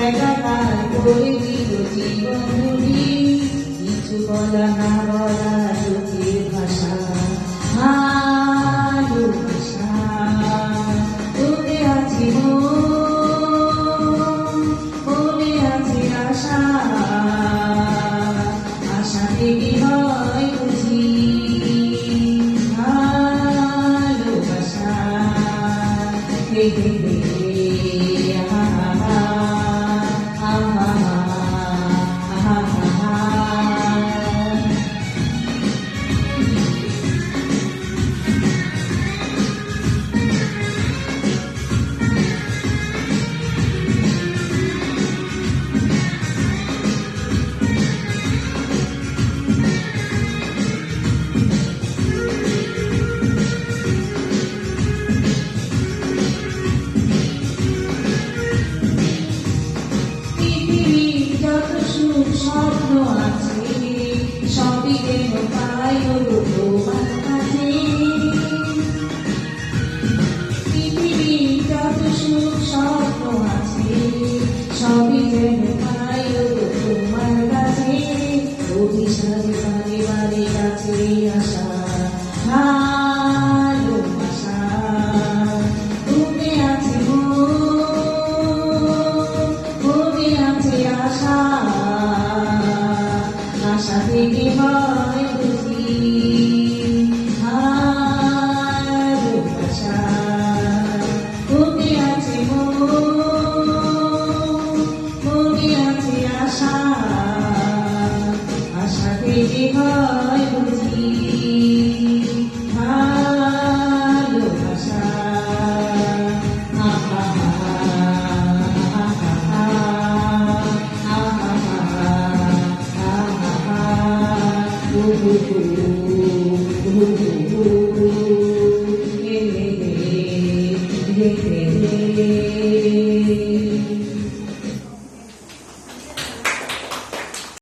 একাকার করে দিল জীবনগুলি, কিছু বলা না বলা চোখের ভাষা, ভালোবাসা। তোরে আছে মনে আছে আশা, আশা থেকে হয় বুঝি ভালোবাসা। হে হে হে স্বপ্ন আছে সবই যেন পাই তোমার কাছে। পৃথিবীর যত সুখ স্বপ্ন আছে সবই যেন পাই তোমার কাছে। অভিসারে বারে বারে কাছে আসা ভালোবাসা। তুমি আছে মনে আছে আশা, আশা থেকে হয় বুঝি ভালোবাসা। মনে আছে মনে আছে আশা, আশা থেকে হয় বুঝি ভালোবাসা। Ooh.